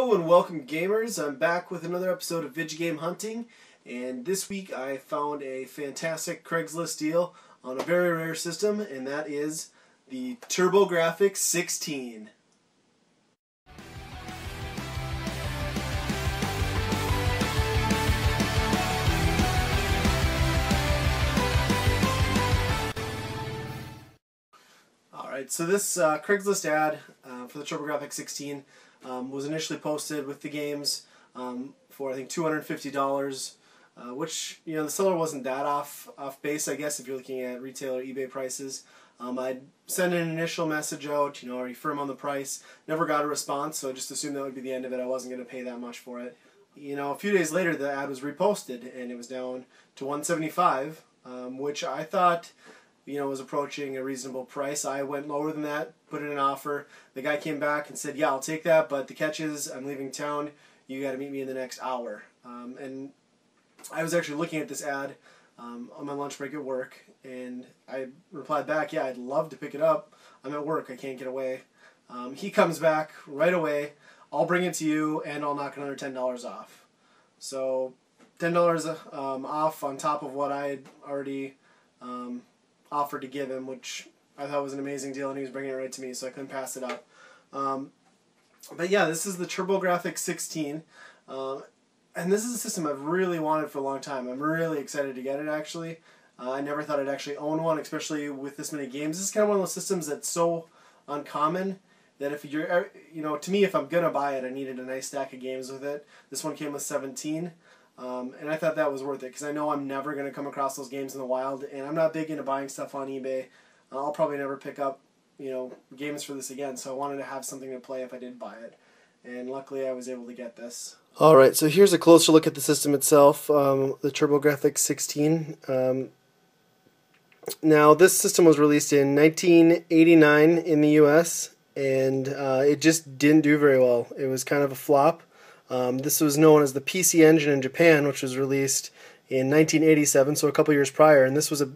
Hello and welcome gamers. I'm back with another episode of Vidja Game Hunting, and this week I found a fantastic Craigslist deal on a very rare system, and that is the Turbografx 16. Alright, so this Craigslist ad for the Turbografx 16 was initially posted with the games for I think $250, which, you know, the seller wasn't that off base, I guess, if you're looking at retail or eBay prices. I'd send an initial message out, you know, are you firm on the price? Never got a response, so I just assumed that would be the end of it. I wasn't going to pay that much for it. You know, a few days later the ad was reposted and it was down to $175, which I thought, you know, was approaching a reasonable price. I went lower than that, put in an offer. The guy came back and said, yeah, I'll take that, but the catch is I'm leaving town. You got to meet me in the next hour. And I was actually looking at this ad on my lunch break at work, and I replied back, yeah, I'd love to pick it up. I'm at work. I can't get away. He comes back right away. I'll bring it to you, and I'll knock another $10 off. So $10 off on top of what I had already offered to give him, which I thought was an amazing deal, and he was bringing it right to me, so I couldn't pass it up. But yeah, this is the Turbografx 16, and this is a system I've really wanted for a long time. I'm really excited to get it, actually. I never thought I'd actually own one, especially with this many games. This is kind of one of those systems that's so uncommon that if you're, you know, to me, if I'm going to buy it, I needed a nice stack of games with it. This one came with 17. And I thought that was worth it because I know I'm never going to come across those games in the wild, and I'm not big into buying stuff on eBay. I'll probably never pick up, you know, games for this again, so I wanted to have something to play if I did buy it. And luckily I was able to get this. Alright, so here's a closer look at the system itself, the Turbografx 16. Now, this system was released in 1989 in the US, and it just didn't do very well. It was kind of a flop. This was known as the PC Engine in Japan, which was released in 1987, so a couple years prior, and this was a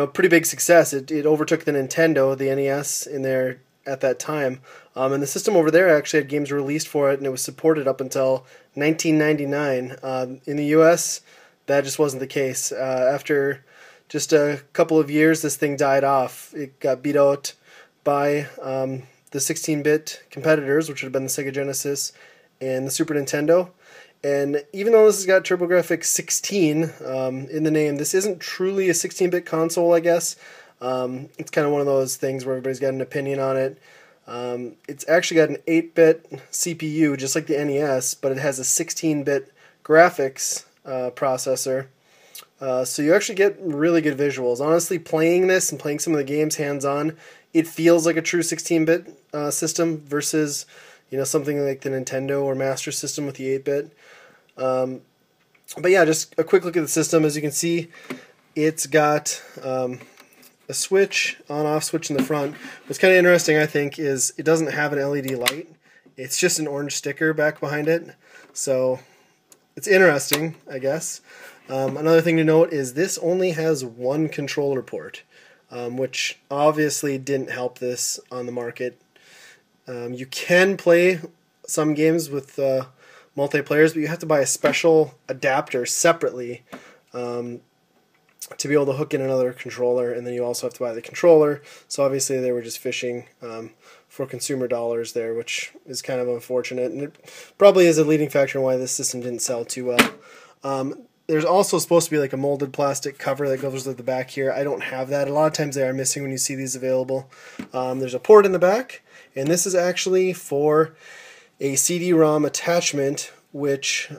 pretty big success. It overtook the Nintendo, the NES, in there at that time, and the system over there actually had games released for it, and it was supported up until 1999. In the US, that just wasn't the case. After just a couple of years, this thing died off. It got beat out by the 16-bit competitors, which would have been the Sega Genesis and the Super Nintendo. And even though this has got Turbografx 16 in the name, this isn't truly a 16-bit console, I guess. It's kind of one of those things where everybody's got an opinion on it. It's actually got an 8-bit CPU, just like the NES, but it has a 16-bit graphics processor. So you actually get really good visuals. Honestly, playing this and playing some of the games hands-on, it feels like a true 16-bit system versus, you know, something like the Nintendo or Master System with the 8-bit. But yeah, just a quick look at the system. As you can see, it's got a switch, on-off switch in the front. What's kind of interesting, I think, is it doesn't have an LED light. It's just an orange sticker back behind it. So it's interesting, I guess. Another thing to note is this only has one controller port, which obviously didn't help this on the market. You can play some games with multiplayers, but you have to buy a special adapter separately to be able to hook in another controller, and then you also have to buy the controller. So obviously they were just fishing for consumer dollars there, which is kind of unfortunate, and it probably is a leading factor in why this system didn't sell too well. There's also supposed to be like a molded plastic cover that goes with the back here. I don't have that. A lot of times they are missing when you see these available. There's a port in the back, and this is actually for a CD-ROM attachment, which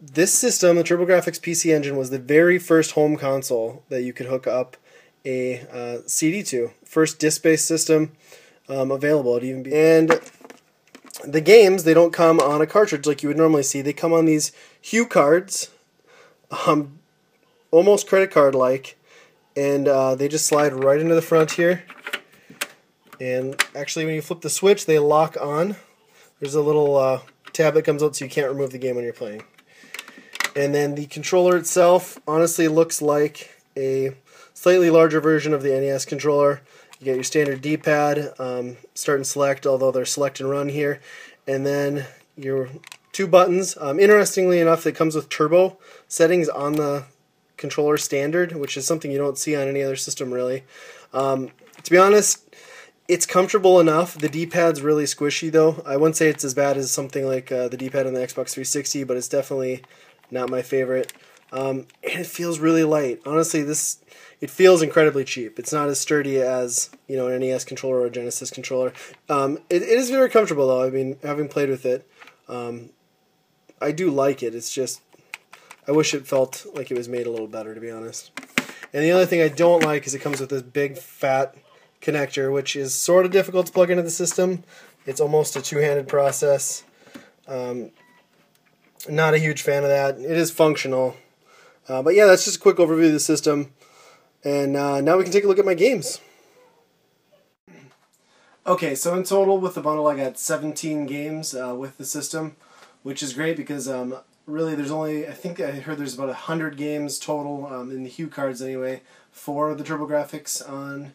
this system, the Turbografx PC Engine, was the very first home console that you could hook up a CD to. First disc-based system available. And the games, they don't come on a cartridge like you would normally see. They come on these Hue cards, almost credit card-like, and they just slide right into the front here. And actually, when you flip the switch, they lock on. There's a little tab that comes out so you can't remove the game when you're playing. And then the controller itself honestly looks like a slightly larger version of the NES controller. You get your standard D-pad, start and select, although they're select and run here. And then your two buttons. Interestingly enough, it comes with turbo settings on the controller standard, which is something you don't see on any other system really. To be honest, it's comfortable enough. The D-pad's really squishy though. I wouldn't say it's as bad as something like the D-pad on the Xbox 360, but it's definitely not my favorite. And it feels really light. Honestly, it feels incredibly cheap. It's not as sturdy as, you know, an NES controller or a Genesis controller. It is very comfortable though. I mean, having played with it, I do like it. It's just, I wish it felt like it was made a little better, to be honest. And the other thing I don't like is it comes with this big fat connector, which is sort of difficult to plug into the system. It's almost a two-handed process. Not a huge fan of that. It is functional. But yeah, that's just a quick overview of the system. And now we can take a look at my games. Okay, so in total with the bundle I got 17 games with the system, which is great because really there's only, I think I heard there's about 100 games total in the Hue cards anyway for the Turbografx on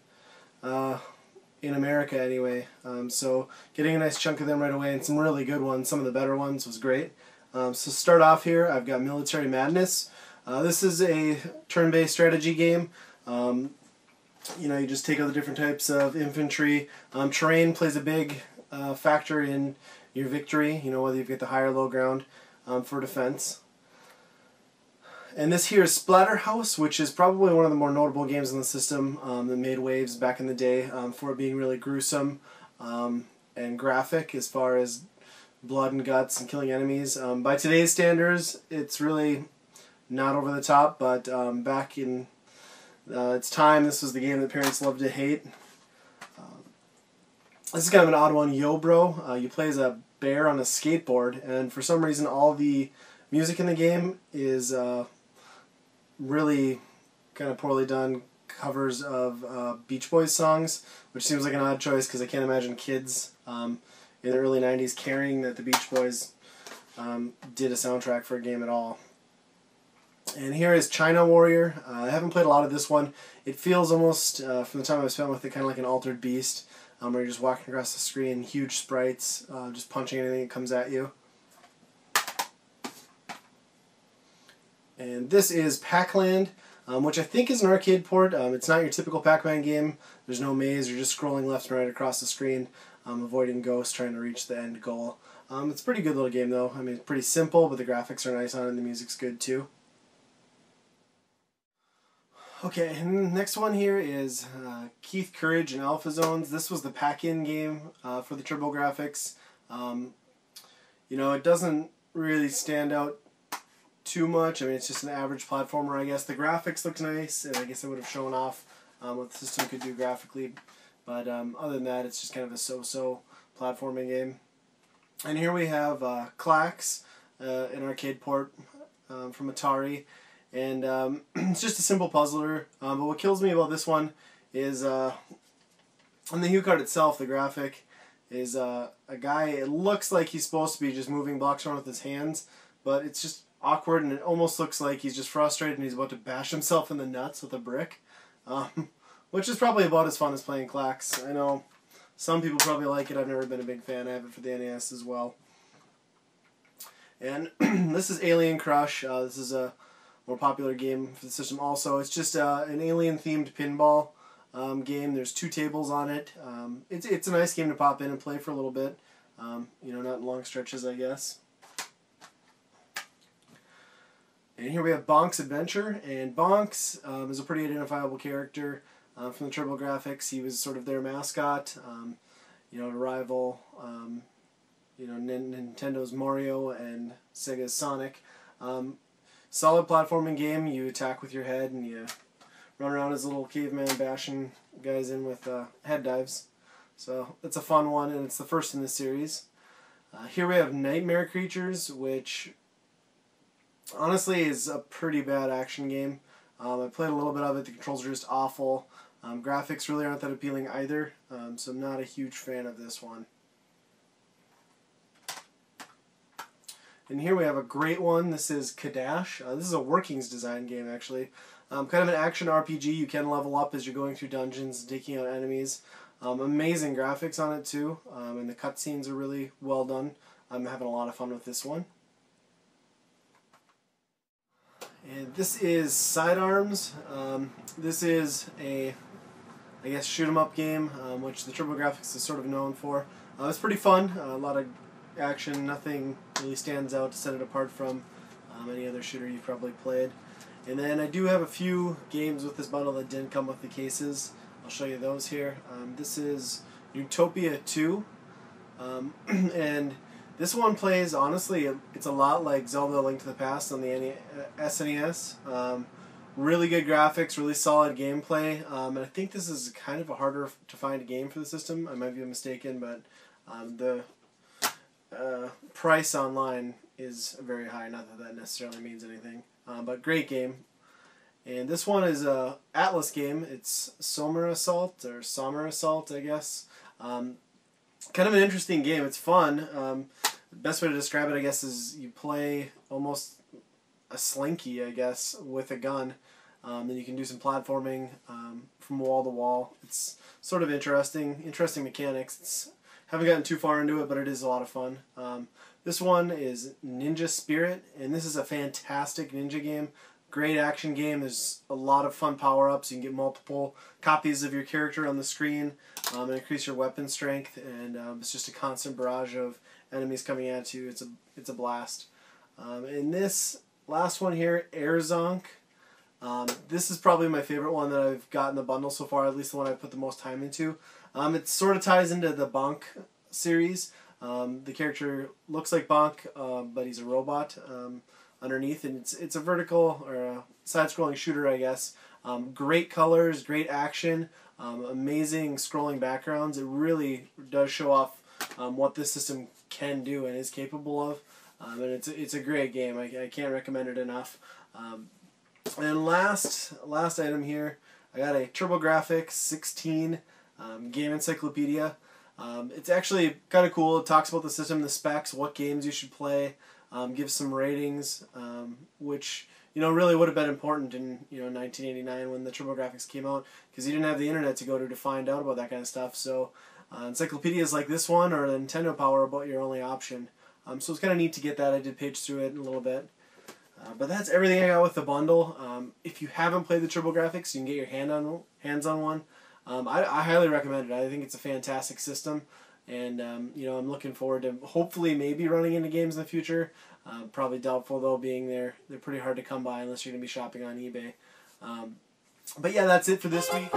in America anyway. So getting a nice chunk of them right away and some really good ones, some of the better ones, was great. So start off here, I've got Military Madness. This is a turn-based strategy game. You know, you just take out the different types of infantry. Terrain plays a big factor in your victory, you know, whether you get the high or low ground for defense. And this here is Splatter House, which is probably one of the more notable games in the system that made waves back in the day for it being really gruesome and graphic as far as blood and guts and killing enemies. By today's standards, it's really not over the top, but back in its time, this was the game that parents loved to hate. This is kind of an odd one, Yo Bro. You play as a bear on a skateboard, and for some reason all the music in the game is really kind of poorly done covers of Beach Boys songs, which seems like an odd choice because I can't imagine kids in the early 90s caring that the Beach Boys did a soundtrack for a game at all. And here is China Warrior. I haven't played a lot of this one. It feels almost, from the time I've spent with it, kind of like an Altered Beast, where you're just walking across the screen, huge sprites, just punching anything that comes at you. And this is Pac-Land, which I think is an arcade port. It's not your typical Pac-Man game. There's no maze. You're just scrolling left and right across the screen, avoiding ghosts, trying to reach the end goal. It's a pretty good little game, though. I mean, it's pretty simple, but the graphics are nice on it, and the music's good, too. Okay, and next one here is Keith Courage and Alpha Zones. This was the pack-in game for the Turbografx. You know, it doesn't really stand out too much. I mean, it's just an average platformer, I guess. The graphics look nice, and I guess it would have shown off what the system could do graphically. But other than that, it's just kind of a so-so platforming game. And here we have Clax, an arcade port from Atari. And it's just a simple puzzler, but what kills me about this one is on the Hue card itself, the graphic is a guy, it looks like he's supposed to be just moving blocks around with his hands, but it's just awkward and it almost looks like he's just frustrated and he's about to bash himself in the nuts with a brick, which is probably about as fun as playing Clax. I know some people probably like it, I've never been a big fan, I have it for the NES as well. And this is Alien Crush. This is a more popular game for the system also. It's just an alien-themed pinball game. There's 2 tables on it. It's a nice game to pop in and play for a little bit. You know, not in long stretches, I guess. And here we have Bonk's Adventure. And Bonk's is a pretty identifiable character from the Turbografx. He was sort of their mascot, you know, to rival you know, Nintendo's Mario and Sega's Sonic. Solid platforming game. You attack with your head and you run around as a little caveman bashing guys in with head dives. So it's a fun one, and it's the first in this series. Here we have Nightmare Creatures, which honestly is a pretty bad action game. I played a little bit of it. The controls are just awful. Graphics really aren't that appealing either, so I'm not a huge fan of this one. And here we have a great one. This is Kadash. This is a workings design game, actually. Kind of an action RPG. You can level up as you're going through dungeons and taking out enemies. Amazing graphics on it, too. And the cutscenes are really well done. I'm having a lot of fun with this one. And this is Sidearms. This is a, I guess, shoot 'em up game, which the Turbografx is sort of known for. It's pretty fun, a lot of action, nothing really stands out to set it apart from any other shooter you've probably played. And then I do have a few games with this bundle that didn't come with the cases. I'll show you those here. This is Neutopia 2, and this one plays, honestly, it's a lot like Zelda: Link to the Past on the SNES. Really good graphics, really solid gameplay, and I think this is kind of a harder to find a game for the system. I might be mistaken, but the price online is very high, not that that necessarily means anything, but great game. And this one is a Atlas game. It's Summer Assault, or Summer Assault, I guess. Kind of an interesting game. It's fun. The best way to describe it, I guess, is you play almost a slinky, I guess, with a gun. Then you can do some platforming from wall to wall. It's sort of interesting mechanics. Haven't gotten too far into it, but it is a lot of fun. This one is Ninja Spirit, and this is a fantastic ninja game. Great action game. There's a lot of fun power-ups. You can get multiple copies of your character on the screen and increase your weapon strength, and it's just a constant barrage of enemies coming at you. It's a blast. And this last one here, Zonk. This is probably my favorite one that I've got in the bundle so far, at least the one I've put the most time into. It sort of ties into the Bonk series. The character looks like Bonk, but he's a robot underneath, and it's a vertical or a side-scrolling shooter, I guess. Great colors, great action, amazing scrolling backgrounds. It really does show off what this system can do and is capable of, and it's a great game. I can't recommend it enough. And last item here, I got a Turbografx 16 game encyclopedia. It's actually kind of cool. It talks about the system, the specs, what games you should play, gives some ratings, which really would have been important in 1989 when the Turbografx came out, because you didn't have the internet to go to find out about that kind of stuff. So encyclopedias like this one or the Nintendo Power are about your only option. So it's kind of neat to get that. I did page through it in a little bit. But that's everything I got with the bundle. If you haven't played the Turbografx, you can get your hands on one. I highly recommend it. I think it's a fantastic system, and I'm looking forward to hopefully maybe running into games in the future. Probably doubtful though, being they're pretty hard to come by unless you're going to be shopping on eBay. But yeah, that's it for this week.